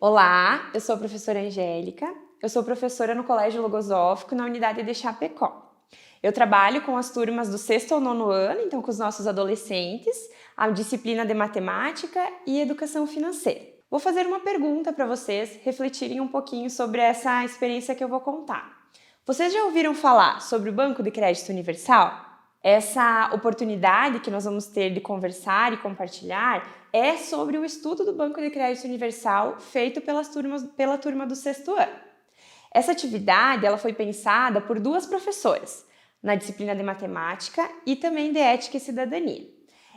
Olá, eu sou a professora Angélica, eu sou professora no Colégio Logosófico na unidade de Chapecó. Eu trabalho com as turmas do 6º ao 9º ano, então com os nossos adolescentes, a disciplina de matemática e educação financeira. Vou fazer uma pergunta para vocês refletirem um pouquinho sobre essa experiência que eu vou contar. Vocês já ouviram falar sobre o Banco de Crédito Universal? Essa oportunidade que nós vamos ter de conversar e compartilhar é sobre o estudo do Banco de Crédito Universal feito pela turma do 6º ano. Essa atividade ela foi pensada por duas professoras, na disciplina de matemática e também de ética e cidadania.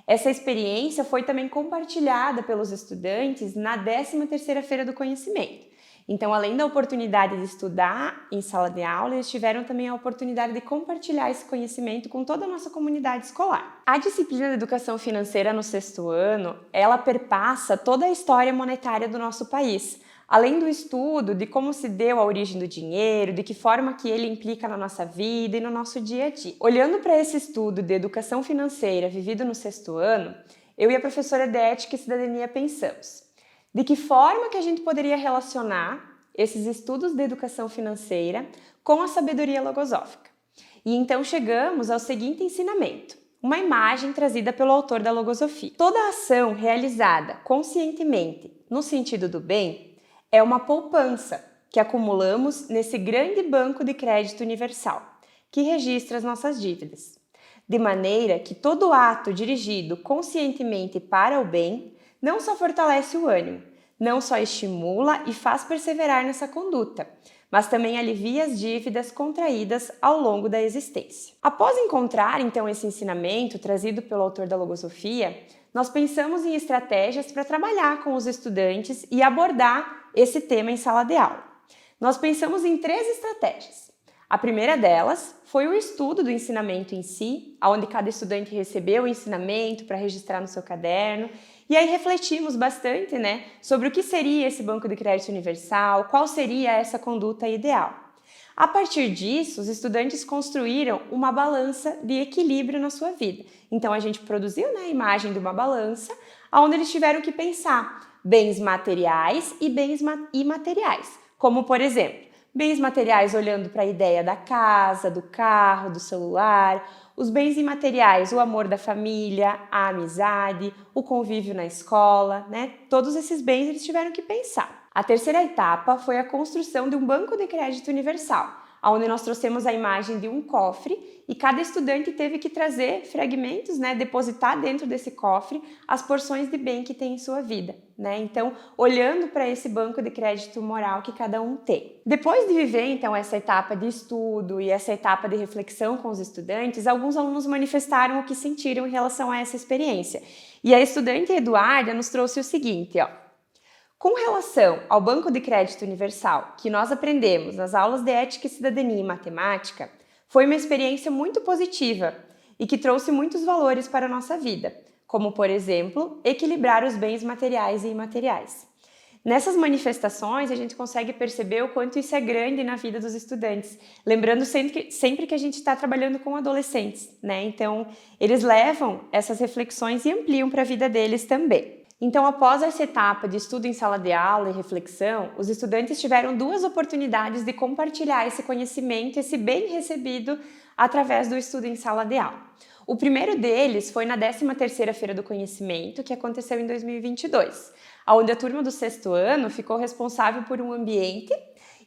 Essa experiência foi também compartilhada pelos estudantes na 13ª Feira do Conhecimento. Então, além da oportunidade de estudar em sala de aula, eles tiveram também a oportunidade de compartilhar esse conhecimento com toda a nossa comunidade escolar. A disciplina de educação financeira no 6º ano, ela perpassa toda a história monetária do nosso país, além do estudo de como se deu a origem do dinheiro, de que forma que ele implica na nossa vida e no nosso dia a dia. Olhando para esse estudo de educação financeira vivido no 6º ano, eu e a professora de Ética e Cidadania pensamos: de que forma que a gente poderia relacionar esses estudos de educação financeira com a sabedoria logosófica? E então chegamos ao seguinte ensinamento, uma imagem trazida pelo autor da logosofia. Toda ação realizada conscientemente no sentido do bem é uma poupança que acumulamos nesse grande banco de crédito universal, que registra as nossas dívidas. De maneira que todo ato dirigido conscientemente para o bem não só fortalece o ânimo, não só estimula e faz perseverar nessa conduta, mas também alivia as dívidas contraídas ao longo da existência. Após encontrar, então, esse ensinamento trazido pelo autor da logosofia, nós pensamos em estratégias para trabalhar com os estudantes e abordar esse tema em sala de aula. Nós pensamos em 3 estratégias. A primeira delas foi o estudo do ensinamento em si, onde cada estudante recebeu o ensinamento para registrar no seu caderno. E aí refletimos bastante, sobre o que seria esse Banco de Crédito Universal, qual seria essa conduta ideal. A partir disso, os estudantes construíram uma balança de equilíbrio na sua vida. Então a gente produziu a imagem de uma balança, onde eles tiveram que pensar bens materiais e bens imateriais, como por exemplo, bens materiais olhando para a ideia da casa, do carro, do celular, os bens imateriais, o amor da família, a amizade, o convívio na escola, Todos esses bens eles tiveram que pensar. A terceira etapa foi a construção de um banco de crédito universal, onde nós trouxemos a imagem de um cofre e cada estudante teve que trazer fragmentos, depositar dentro desse cofre as porções de bem que tem em sua vida. Então, olhando para esse banco de crédito moral que cada um tem. Depois de viver, então, essa etapa de estudo e essa etapa de reflexão com os estudantes, alguns alunos manifestaram o que sentiram em relação a essa experiência. E a estudante Eduarda nos trouxe o seguinte, Com relação ao Banco de Crédito Universal, que nós aprendemos nas aulas de Ética e Cidadania e Matemática, foi uma experiência muito positiva e que trouxe muitos valores para a nossa vida, como, por exemplo, equilibrar os bens materiais e imateriais. Nessas manifestações, a gente consegue perceber o quanto isso é grande na vida dos estudantes, lembrando sempre que a gente está trabalhando com adolescentes, Então, eles levam essas reflexões e ampliam para a vida deles também. Então, após essa etapa de estudo em sala de aula e reflexão, os estudantes tiveram 2 oportunidades de compartilhar esse conhecimento, esse bem recebido através do estudo em sala de aula. O primeiro deles foi na 13ª Feira do Conhecimento, que aconteceu em 2022, onde a turma do 6º ano ficou responsável por um ambiente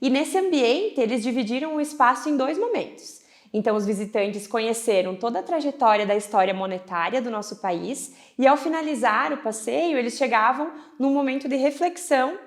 e nesse ambiente eles dividiram o espaço em 2 momentos. Então, os visitantes conheceram toda a trajetória da história monetária do nosso país e, ao finalizar o passeio, eles chegavam num momento de reflexão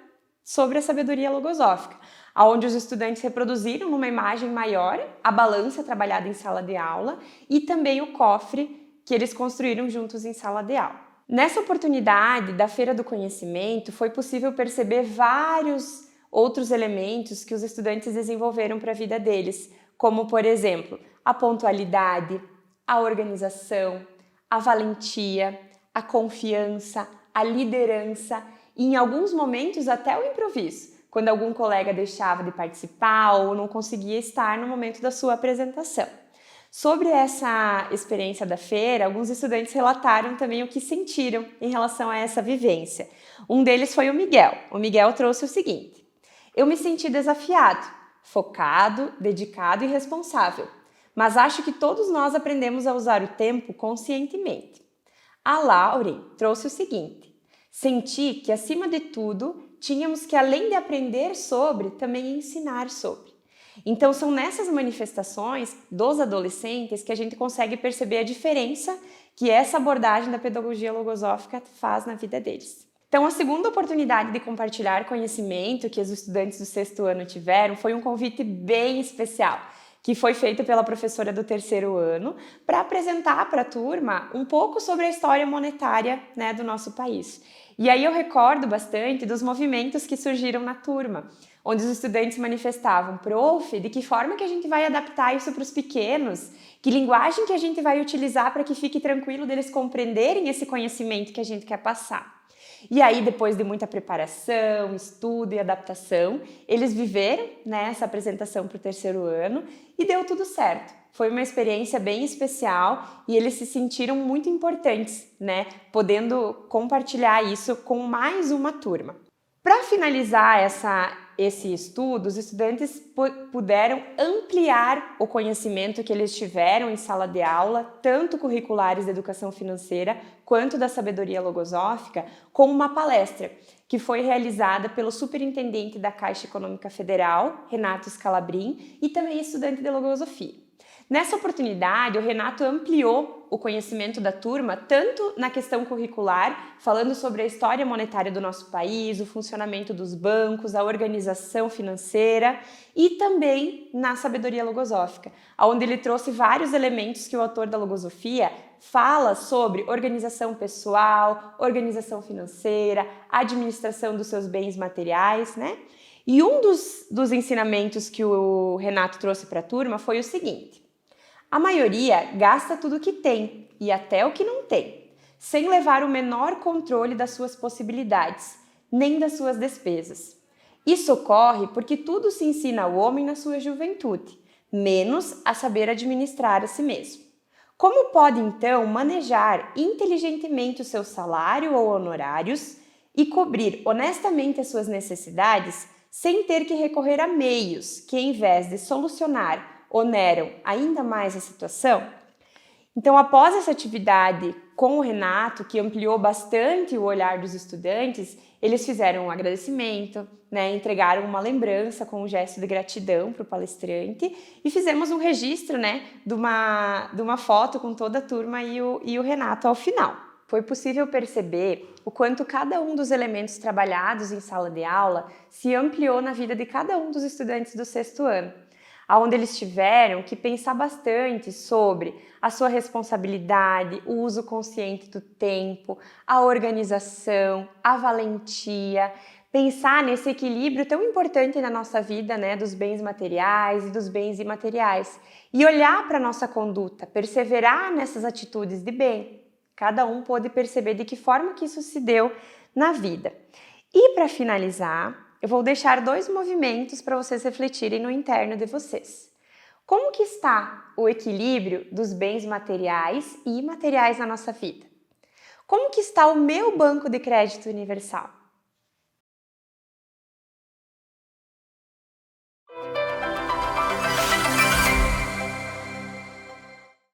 sobre a sabedoria logosófica, onde os estudantes reproduziram numa imagem maior a balança trabalhada em sala de aula e também o cofre que eles construíram juntos em sala de aula. Nessa oportunidade da Feira do Conhecimento, foi possível perceber vários outros elementos que os estudantes desenvolveram para a vida deles, como, por exemplo, a pontualidade, a organização, a valentia, a confiança, a liderança e, em alguns momentos, até o improviso, quando algum colega deixava de participar ou não conseguia estar no momento da sua apresentação. Sobre essa experiência da feira, alguns estudantes relataram também o que sentiram em relação a essa vivência. Um deles foi o Miguel. O Miguel trouxe o seguinte: eu me senti desafiado, focado, dedicado e responsável, mas acho que todos nós aprendemos a usar o tempo conscientemente. A Lauren trouxe o seguinte: senti que, acima de tudo, tínhamos que, além de aprender sobre, também ensinar sobre. Então, são nessas manifestações dos adolescentes que a gente consegue perceber a diferença que essa abordagem da pedagogia logosófica faz na vida deles. Então, a segunda oportunidade de compartilhar conhecimento que os estudantes do 6º ano tiveram foi um convite bem especial, que foi feito pela professora do 3º ano para apresentar para a turma um pouco sobre a história monetária, né, do nosso país. E aí eu recordo bastante dos movimentos que surgiram na turma, onde os estudantes manifestavam: prof, de que forma que a gente vai adaptar isso para os pequenos? Que linguagem que a gente vai utilizar para que fique tranquilo deles compreenderem esse conhecimento que a gente quer passar? E aí, depois de muita preparação, estudo e adaptação, eles viveram, né, essa apresentação para o 3º ano e deu tudo certo. Foi uma experiência bem especial e eles se sentiram muito importantes, né, podendo compartilhar isso com mais uma turma. Para finalizar esse estudo, os estudantes puderam ampliar o conhecimento que eles tiveram em sala de aula, tanto curriculares da educação financeira quanto da sabedoria logosófica, com uma palestra que foi realizada pelo superintendente da Caixa Econômica Federal, Renato Scalabrin, e também estudante de logosofia. Nessa oportunidade, o Renato ampliou o conhecimento da turma, tanto na questão curricular, falando sobre a história monetária do nosso país, o funcionamento dos bancos, a organização financeira, e também na sabedoria logosófica, onde ele trouxe vários elementos que o autor da logosofia fala sobre organização pessoal, organização financeira, administração dos seus bens materiais, né? E um dos ensinamentos que o Renato trouxe para a turma foi o seguinte: a maioria gasta tudo o que tem e até o que não tem, sem levar o menor controle das suas possibilidades, nem das suas despesas. Isso ocorre porque tudo se ensina ao homem na sua juventude, menos a saber administrar a si mesmo. Como pode, então, manejar inteligentemente o seu salário ou honorários e cobrir honestamente as suas necessidades sem ter que recorrer a meios que, em vez de solucionar, oneram ainda mais a situação? Então, após essa atividade com o Renato, que ampliou bastante o olhar dos estudantes, eles fizeram um agradecimento, né, entregaram uma lembrança com um gesto de gratidão para o palestrante e fizemos um registro, né, de uma foto com toda a turma e o Renato ao final. Foi possível perceber o quanto cada um dos elementos trabalhados em sala de aula se ampliou na vida de cada um dos estudantes do 6º ano, onde eles tiveram que pensar bastante sobre a sua responsabilidade, o uso consciente do tempo, a organização, a valentia, pensar nesse equilíbrio tão importante na nossa vida, né, dos bens materiais e dos bens imateriais, e olhar para a nossa conduta, perseverar nessas atitudes de bem. Cada um pôde perceber de que forma que isso se deu na vida. E para finalizar, eu vou deixar 2 movimentos para vocês refletirem no interno de vocês. Como que está o equilíbrio dos bens materiais e imateriais na nossa vida? Como que está o meu banco de crédito universal?